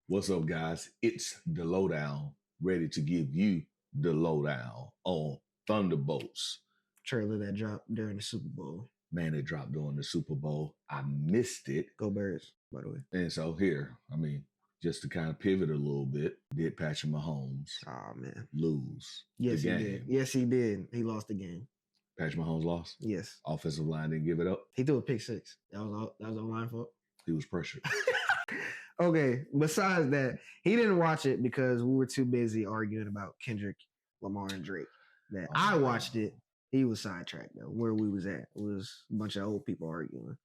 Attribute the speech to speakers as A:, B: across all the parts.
A: What's up, guys? It's the lowdown, ready to give you the lowdown on Thunderbolts.
B: Trailer that dropped during the Super Bowl.
A: Man, it dropped during the Super Bowl. I missed it.
B: Go Birds, by the way.
A: And so here, just to kind of pivot a little bit, did Patrick Mahomes lose
B: yes,
A: the game?
B: He did. Yes, he did. He lost the game.
A: Patrick Mahomes lost?
B: Yes.
A: Offensive line didn't give it up?
B: He threw a pick six. That was our line fault.
A: He was pressured.
B: Okay, besides that, he didn't watch it because we were too busy arguing about Kendrick Lamar and Drake. I watched it. He was sidetracked though. Where we was at, it was a bunch of old people arguing.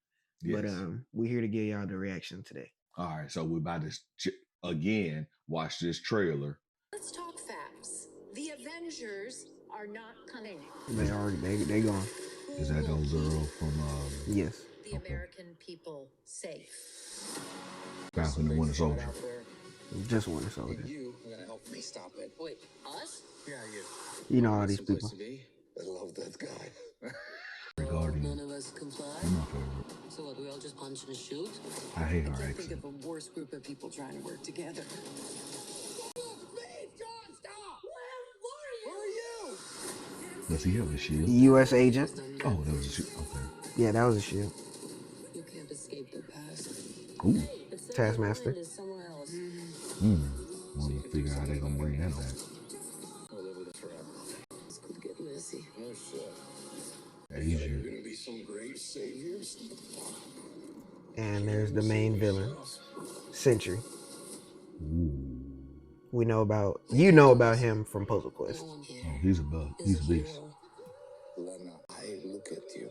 B: Yes. But we're here to give y'all the reaction today.
A: All right, so we're about to again watch this trailer.
C: Let's talk facts. The Avengers are not coming.
B: They gone.
A: Is that those girl from
B: Yes.
C: The American people safe.
A: Falcon and Winter Soldier.
B: Just Winter Soldier.
D: You are gonna help me stop it.
C: Wait, us?
D: Yeah, you.
B: You know all these people.
D: I love that guy.
A: Regarding
C: None of us comply.
A: I'm my favorite.
C: So what, do we all just punch and shoot?
A: I hate her
C: I can't
A: accent.
C: think of a worse group of people trying to work together.
A: Does he have a shield?
B: U.S. agent.
A: Oh, that was a shield. Okay.
B: Yeah, that was a shield.
C: You can't escape the past.
A: Ooh.
B: Taskmaster.
C: Somewhere else.
A: Want to figure out how they're gonna bring that back.
D: I'll live with it forever.
C: This could get messy.
D: No shit.
A: Asia.
D: You're gonna be some great saviors.
B: And there's the main villain, Sentry.
A: Ooh.
B: You know about him from Puzzle Quest.
A: Oh, he's a bug. He's a beast.
D: Lena, I look at you.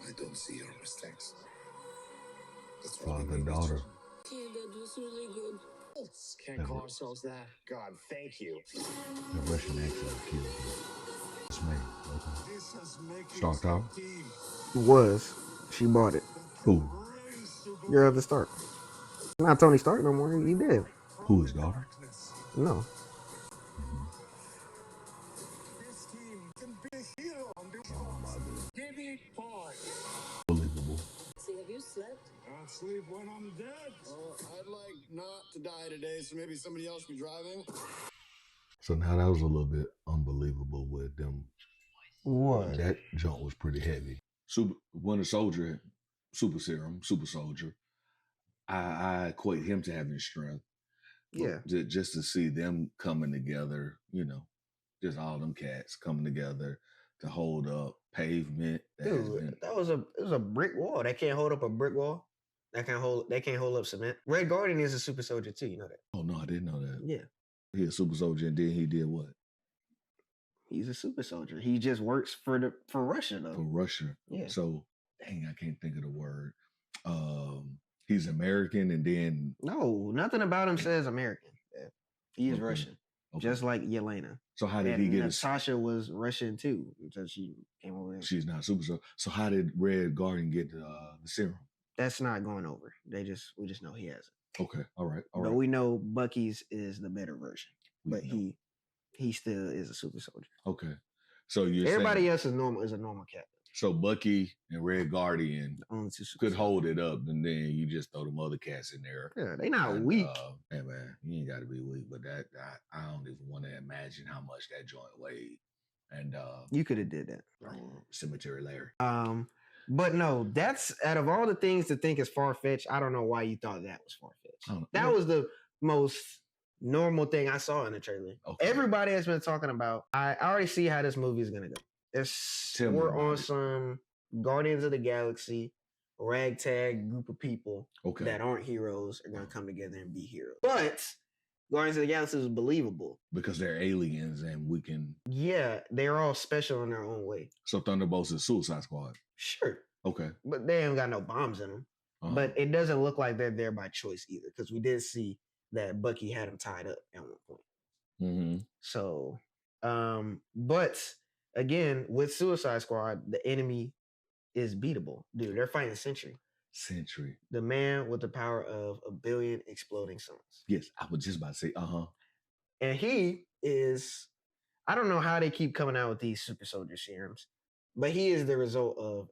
D: I don't see your mistakes.
A: Father and daughter.
C: Okay, that was really good.
D: Can't call ourselves that. God, thank you.
A: The Russian accent killed him. It's me. Okay. Stark Tower?
B: Was. She bought it.
A: Who?
B: Girl at the Stark. Not Tony Stark no more. He did.
A: Who, his daughter?
B: No.
A: Oh, my God. Believable.
C: See, have you slept?
D: I'll sleep when I'm dead. I'd like not to die today, so maybe somebody else be driving.
A: So now that was a little bit unbelievable with them.
B: What?
A: That jump was pretty heavy. Winter Soldier, super serum, super soldier. I equate him to having strength.
B: Yeah.
A: Just to see them coming together, just all them cats coming together to hold up pavement.
B: Dude, it was a brick wall. That can't hold up a brick wall. They can't hold up cement. Red Guardian is a super soldier too, you know that.
A: Oh no, I didn't know that.
B: Yeah.
A: He a super soldier and then he did what?
B: He's a super soldier. He just works for Russia though.
A: For Russia.
B: Yeah.
A: So dang, I can't think of the word. He's American and then
B: no, nothing about him says American. Yeah. He is Russian. Okay. Just like Yelena.
A: So how did he get
B: Natasha was Russian too, until she came over here.
A: She's not super soldier. So how did Red Guardian get the serum?
B: That's not going over. We just know he has it.
A: Okay. All right.
B: But we know Bucky's is the better version. But he still is a super soldier.
A: Okay. So
B: everybody else is a normal captain.
A: So Bucky and Red Guardian could hold it up, and then you just throw them other cats in there.
B: Yeah, they not weak.
A: Hey man, you ain't got to be weak, but that I don't even want to imagine how much that joint weighed. And
B: you could have did that.
A: Cemetery Larry.
B: But no, that's out of all the things to think is far fetched. I don't know why you thought that was far fetched. That was the most normal thing I saw in the trailer. Okay. Everybody has been talking about. I already see how this movie is gonna go. We're on some Guardians of the Galaxy ragtag group of people that aren't heroes are gonna come together and be heroes. But Guardians of the Galaxy is believable
A: because they're aliens and we can.
B: Yeah, they're all special in their own way.
A: So Thunderbolts is Suicide Squad.
B: Sure.
A: Okay.
B: But they ain't got no bombs in them. But it doesn't look like they're there by choice either, because we did see that Bucky had him tied up at one point.
A: Mm-hmm.
B: So, but again, with Suicide Squad, the enemy is beatable. Dude, they're fighting Sentry. The man with the power of 1 billion exploding suns.
A: Yes, I was just about to say,
B: And he is, I don't know how they keep coming out with these super soldier serums, but he is the result of,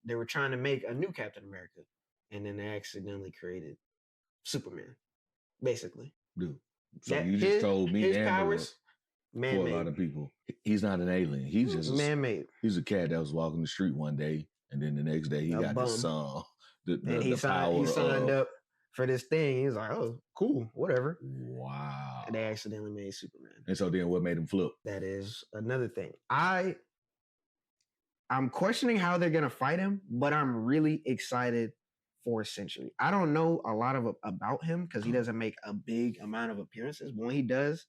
B: they were trying to make a new Captain America, and then they accidentally created Superman, basically.
A: Dude. So you just told me
B: his
A: and
B: powers,
A: for a lot of people, he's not an alien. He's just
B: man-made.
A: He's a cat that was walking the street one day, and then the next day he got the sun.
B: He signed up for this thing. He was like, "Oh, cool, whatever."
A: Wow.
B: And they accidentally made Superman.
A: And so then, what made him flip?
B: That is another thing. I'm questioning how they're gonna fight him, but I'm really excited for Sentry. I don't know a lot about him because he doesn't make a big amount of appearances. But when he does,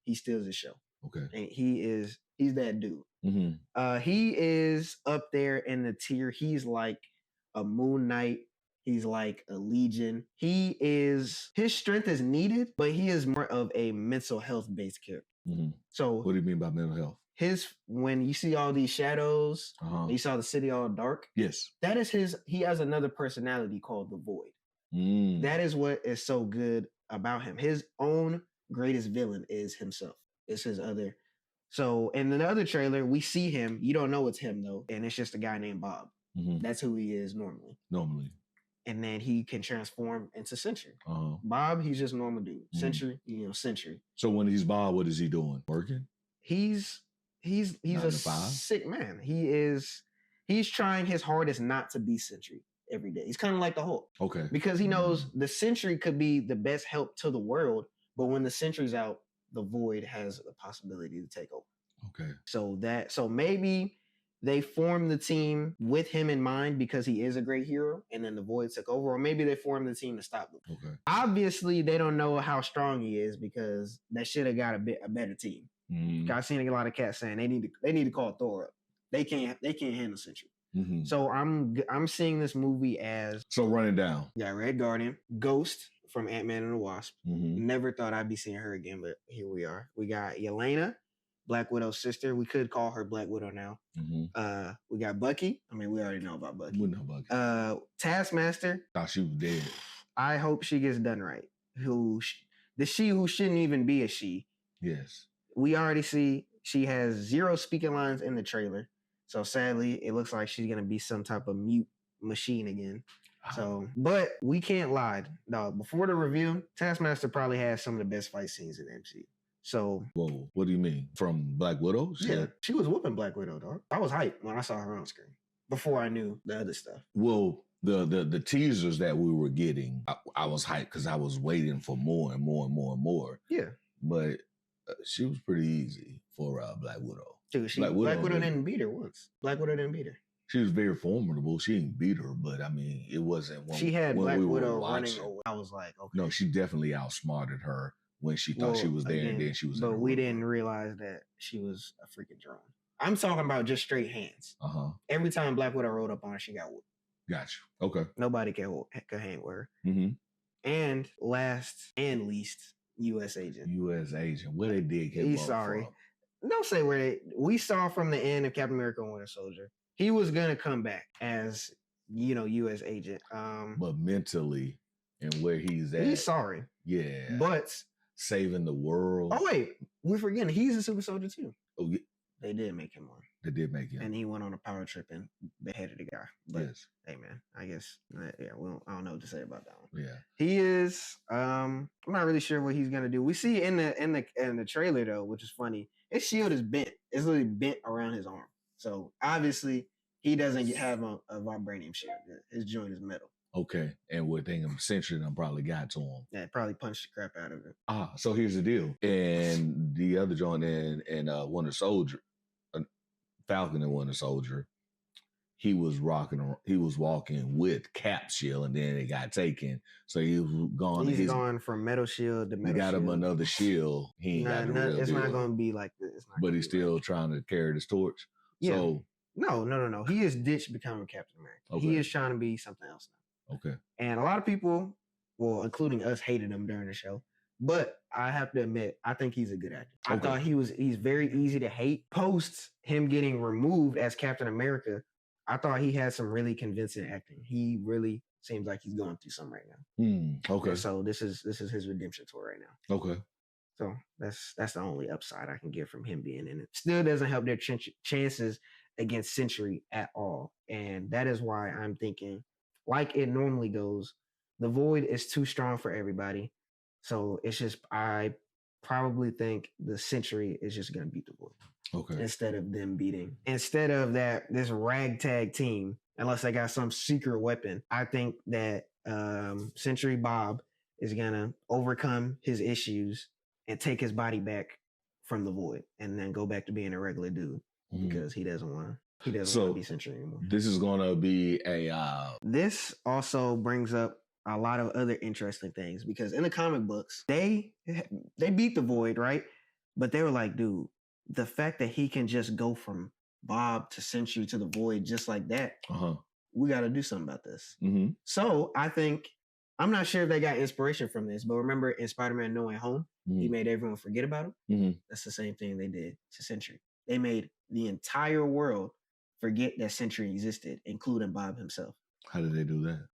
B: he steals the show.
A: Okay,
B: and he's that dude.
A: Mm-hmm.
B: He is up there in the tier. He's like a Moon Knight. He's like a Legion. His strength is needed, but he is more of a mental health based character.
A: Mm-hmm.
B: So
A: what do you mean by mental health?
B: When you see all these shadows, you saw the city all dark.
A: Yes.
B: That is he has another personality called the Void. That is what is so good about him. His own greatest villain is himself. It's his other. So in the other trailer, we see him. You don't know it's him though. And it's just a guy named Bob.
A: Mm-hmm.
B: That's who he is normally. And then he can transform into Sentry. Bob, he's just a normal dude. Sentry, Sentry.
A: So when he's Bob, what is he doing? Working?
B: He's a sick man. He's trying his hardest not to be Sentry every day. He's kind of like the Hulk.
A: Okay.
B: Because he knows the Sentry could be the best help to the world, but when the Sentry's out, the Void has the possibility to take over.
A: Okay.
B: So maybe they formed the team with him in mind because he is a great hero, and then the Void took over, or maybe they formed the team to stop him.
A: Okay.
B: Obviously, they don't know how strong he is because they should have got a better team. I've seen a lot of cats saying they need to call Thor up. They can't handle Sentry. So I'm seeing this movie as
A: running down.
B: Yeah, Red Guardian, Ghost from Ant-Man and the Wasp. Never thought I'd be seeing her again, but here we are. We got Yelena, Black Widow's sister. We could call her Black Widow now. We got Bucky. I mean, we already know about Bucky.
A: We know Bucky.
B: Taskmaster.
A: Thought she was dead.
B: I hope she gets done right. Who shouldn't even be a she.
A: Yes.
B: We already see she has 0 speaking lines in the trailer. So sadly, it looks like she's going to be some type of mute machine again. So, but we can't lie. No, before the review, Taskmaster probably has some of the best fight scenes in the MCU. So,
A: whoa, what do you mean? From Black Widow?
B: Yeah, she was whooping Black Widow, dog. I was hyped when I saw her on screen before I knew the other stuff.
A: Well, the teasers that we were getting, I was hyped because I was waiting for more and more and more and more.
B: Yeah,
A: but she was pretty easy for Black Widow.
B: Dude, Black Widow didn't beat her once. Black Widow didn't beat her.
A: She was very formidable. She didn't beat her, but I mean, it wasn't when
B: she had
A: when
B: Black
A: we
B: Widow
A: were watching.
B: running away. I was like, okay.
A: No, she definitely outsmarted her when she thought she was there, again, and then she was.
B: But we didn't realize that she was a freaking drone. I'm talking about just straight hands. Every time Black Widow rode up on her, she got whooped.
A: Gotcha. Okay.
B: Nobody can hang with her. And last and least, U.S. Agent.
A: U.S. Agent. Where they dig him
B: He's sorry. From. Don't say where we saw from the end of Captain America and Winter Soldier. He was gonna come back as, U.S. Agent.
A: But mentally and where he's at.
B: He's sorry.
A: Yeah.
B: But
A: saving the world.
B: Oh wait, we're forgetting he's a super soldier too.
A: Oh yeah.
B: They did make him one.
A: They did make him.
B: And he went on a power trip and beheaded the guy. But
A: yes.
B: Hey man, I guess well, I don't know what to say about that one.
A: Yeah.
B: He is I'm not really sure what he's gonna do. We see in the trailer though, which is funny, his shield is bent. It's literally bent around his arm. So obviously he doesn't have a vibranium shield. His joint is metal.
A: Okay. And what thing of Sentry done probably got to him.
B: Yeah, probably punched the crap out of it.
A: So here's the deal. And the other joint in Winter Soldier, Falcon and Winter Soldier, he was walking with Cap shield, and then it got taken. So he was gone.
B: He's gone from metal shield to metal shield.
A: They got him another shield. He ain't got the real
B: it's
A: deal.
B: not going to be like this.
A: But he's still trying to carry this torch.
B: Yeah.
A: So,
B: no. He is ditched becoming Captain America.
A: Okay.
B: He is trying to be something else now.
A: Okay.
B: And a lot of people, well, including us, hated him during the show. But I have to admit, I think he's a good actor. I thought he's very easy to hate. Post him getting removed as Captain America, I thought he had some really convincing acting. He really seems like he's going through something right now.
A: Okay.
B: And so this is his redemption tour right now.
A: Okay.
B: So that's the only upside I can get from him being in it. Still doesn't help their chances against Sentry at all. And that is why I'm thinking, like it normally goes, The Void is too strong for everybody. So it's just, I probably think the Sentry is just going to beat the Void.
A: Okay.
B: Instead of that, this ragtag team, unless they got some secret weapon, I think that Sentry Bob is going to overcome his issues and take his body back from the Void and then go back to being a regular dude because he doesn't want to be Sentry anymore.
A: This is going to be
B: This also brings up a lot of other interesting things because in the comic books, they beat the Void, right? But they were like, dude, the fact that he can just go from Bob to Sentry to the Void just like that, we got to do something about this.
A: Mm-hmm.
B: So I think, I'm not sure if they got inspiration from this, but remember in Spider-Man No Way Home, he made everyone forget about him.
A: Mm-hmm.
B: That's the same thing they did to Sentry. They made the entire world forget that Sentry existed, including Bob himself.
A: How did they do that?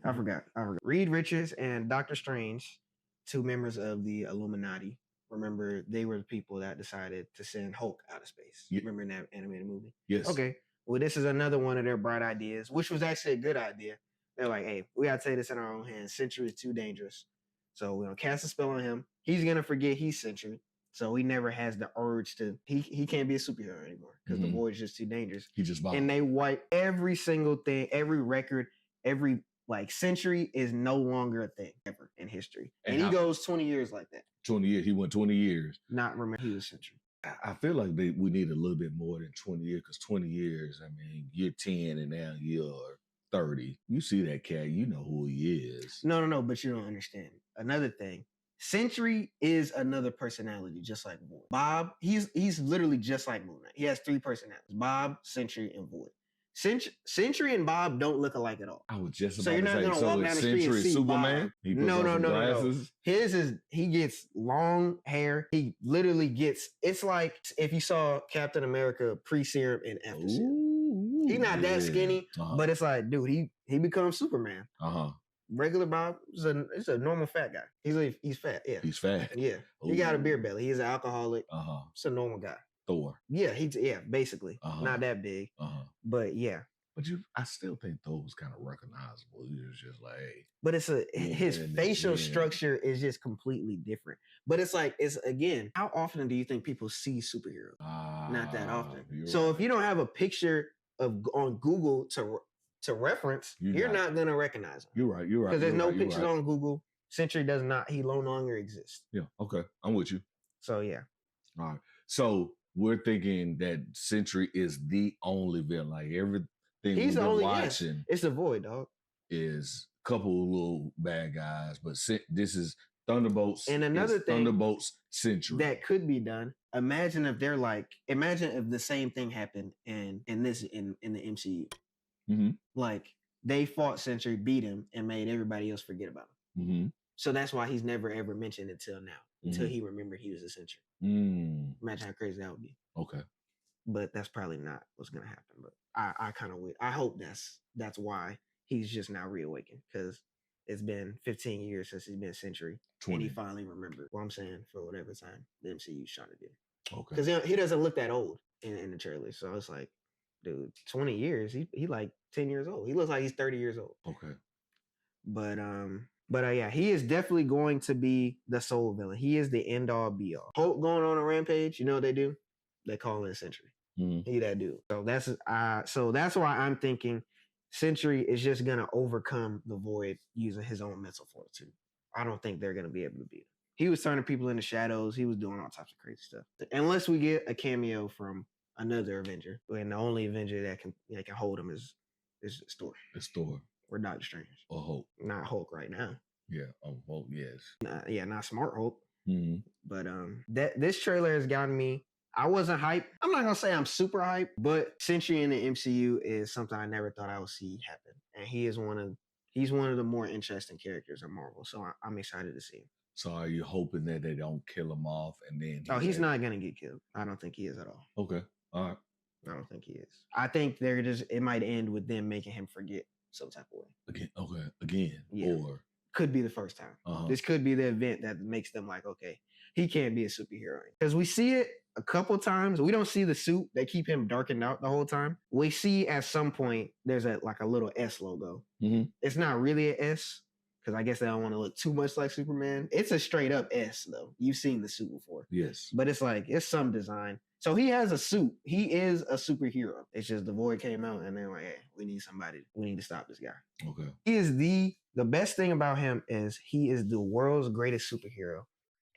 B: I forgot. Reed Richards and Doctor Strange, 2 members of the Illuminati. Remember, they were the people that decided to send Hulk out of space. Remember in that animated movie?
A: Yes.
B: Okay. Well, this is another one of their bright ideas, which was actually a good idea. They're like, hey, we got to take this in our own hands. Sentry is too dangerous. So we're going to cast a spell on him. He's going to forget he's Sentry. So he never has the urge to, he can't be a superhero anymore because the Void is just too dangerous.
A: He just
B: and they wipe every single thing, every record, every Sentry is no longer a thing ever in history. And he goes 20 years like that.
A: 20 years. He went 20 years.
B: Not remember he was Sentry.
A: I feel like we need a little bit more than 20 years because 20 years, I mean, you're 10 and now you're 30. You see that cat, you know who he is.
B: No, but you don't understand. Another thing, Sentry is another personality, just like Void. Bob, he's literally just like Moon Knight. He has 3 personalities: Bob, Sentry, and Void. Sentry and Bob don't look alike at all.
A: I was just about
B: so you're not gonna walk down the street and see
A: Superman?
B: No. His is, he gets long hair. He literally gets, it's like if you saw Captain America pre-serum and after serum. He's not that skinny, but it's like, dude, he becomes Superman. Regular Bob is a normal fat guy. He's fat. Yeah,
A: he's fat.
B: Yeah, he got a beer belly. He's an alcoholic. It's a normal guy.
A: Thor.
B: Yeah, basically not that big. But yeah.
A: But I still think Thor was kind of recognizable. He was just like, hey.
B: But it's his facial structure is just completely different. But it's again, how often do you think people see superheroes? Not that often. So if you don't have a picture on Google to reference, you're not gonna recognize him.
A: You're right.
B: Because there's no pictures on Google. Sentry does not. He no longer exists.
A: Yeah. Okay. I'm with you.
B: So yeah.
A: All right. So we're thinking that Sentry is the only villain. Like everything we've been watching,
B: it's the Void, dog.
A: Is a couple of little bad guys, but this is Thunderbolts.
B: And another thing,
A: Thunderbolts Sentry
B: that could be done. Imagine if the same thing happened in the MCU.
A: Mm-hmm.
B: Like they fought Sentry, beat him, and made everybody else forget about him.
A: Mm-hmm.
B: So that's why he's never ever mentioned until now, until he remembered he was a Sentry. Imagine how crazy that would be.
A: Okay,
B: but that's probably not what's gonna happen. But I hope that's why he's just now reawakened, because it's been 15 years since he's been Sentry, 20. And he finally remembered. What I'm saying, for whatever time the MCU's trying to do.
A: Okay,
B: because he doesn't look that old in the trailer, so it's like, dude, 20 years. He like 10 years old. He looks like he's 30 years old.
A: Okay.
B: But yeah, he is definitely going to be the sole villain. He is the end all be all. Hulk going on a rampage, you know what they do? They call in Sentry. He that dude. So that's why I'm thinking Sentry is just gonna overcome the Void using his own mental fortitude. I don't think they're gonna be able to beat him. He was turning people into shadows. He was doing all types of crazy stuff. Unless we get a cameo from another Avenger, and the only Avenger that can hold him is Thor.
A: It's Thor.
B: Or Doctor Strange.
A: Or Hulk.
B: Not Hulk right now.
A: Yeah. Oh, Hulk, yes.
B: Not Smart Hulk.
A: Mm-hmm.
B: But this trailer has gotten me. I wasn't hyped. I'm not gonna say I'm super hyped, but Sentry in the MCU is something I never thought I would see happen. And he's one of the more interesting characters in Marvel. So I'm excited to see him.
A: So are you hoping that they don't kill him off and then?
B: He's not gonna get killed. I don't think he is at all.
A: Okay. All right.
B: I don't think he is. I think it might end with them making him forget some type of way.
A: Again. Okay. Again.
B: Yeah.
A: Or
B: could be the first time. This could be the event that makes them like, okay, he can't be a superhero. Because we see it a couple times. We don't see the suit. They keep him darkened out the whole time. We see at some point there's a little S logo.
A: Mm-hmm.
B: It's not really an S, because I guess they don't want to look too much like Superman. It's a straight up S though. You've seen the suit before.
A: Yes.
B: But it's like, it's some design. So he has a suit. He is a superhero. It's just the Void came out and they're like, hey, we need to stop this guy.
A: Okay.
B: He is the best thing about him is he is the world's greatest superhero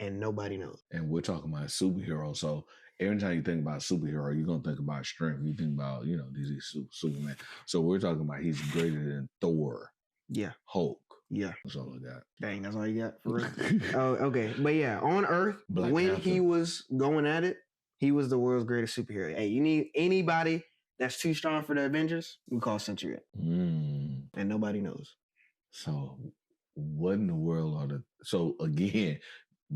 B: and nobody knows.
A: And we're talking about superhero. So every time you think about superhero, you're going to think about strength. You think about, these Superman. So we're talking about he's greater than Thor.
B: Yeah.
A: Hulk.
B: Yeah.
A: That's all I got.
B: Dang, that's all you got for real? Oh, okay. But yeah, on Earth,
A: Black
B: when
A: Panther.
B: he was going at it, he was the world's greatest superhero. Hey, you need anybody that's too strong for the Avengers, we call Century. And nobody knows.
A: So what in the world are so again,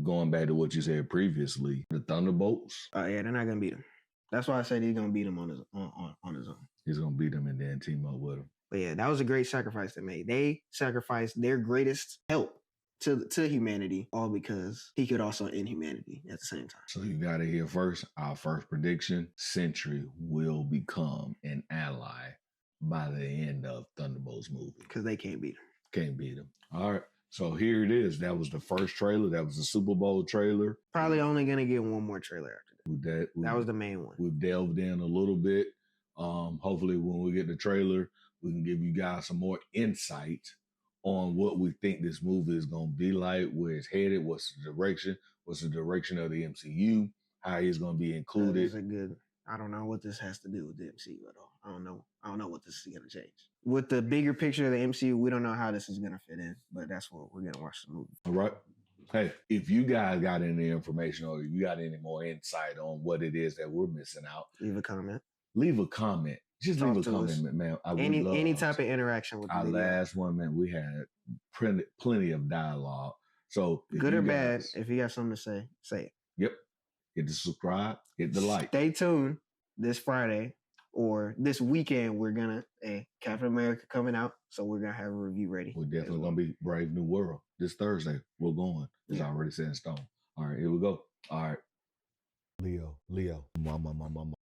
A: going back to what you said previously, the Thunderbolts?
B: Yeah, they're not gonna beat him. That's why I said he's gonna beat him on his own.
A: He's gonna beat him and then team up with him.
B: But yeah, that was a great sacrifice they made. They sacrificed their greatest help to humanity, all because he could also end humanity at the same time.
A: So you got to hear first. Our first prediction: Sentry will become an ally by the end of Thunderbolts movie
B: because they can't beat him.
A: Can't beat him. All right. So here it is. That was the first trailer. That was the Super Bowl trailer.
B: Probably only gonna get one more trailer after that. That was the main one.
A: We've delved in a little bit. Hopefully, when we get the trailer, we can give you guys some more insight on what we think this movie is going to be like, where it's headed, what's the direction of the MCU, how it's going to be included.
B: I don't know what this has to do with the MCU at all. I don't know what this is going to change. With the bigger picture of the MCU, we don't know how this is going to fit in, but that's what we're going to watch the movie.
A: All right. Hey, if you guys got any information or you got any more insight on what it is that we're missing out,
B: leave a comment.
A: Just leave a comment, man.
B: Any type of interaction with
A: our last one, man. We had plenty of dialogue. So
B: good or bad, if you got something to say it.
A: Yep. Hit the subscribe, hit the like.
B: Stay tuned this Friday or this weekend. We're gonna Captain America coming out, so we're gonna have a review ready.
A: We're definitely gonna be Brave New World this Thursday. We're going. It's already set in stone. All right, here we go. All right. Leo. Mama.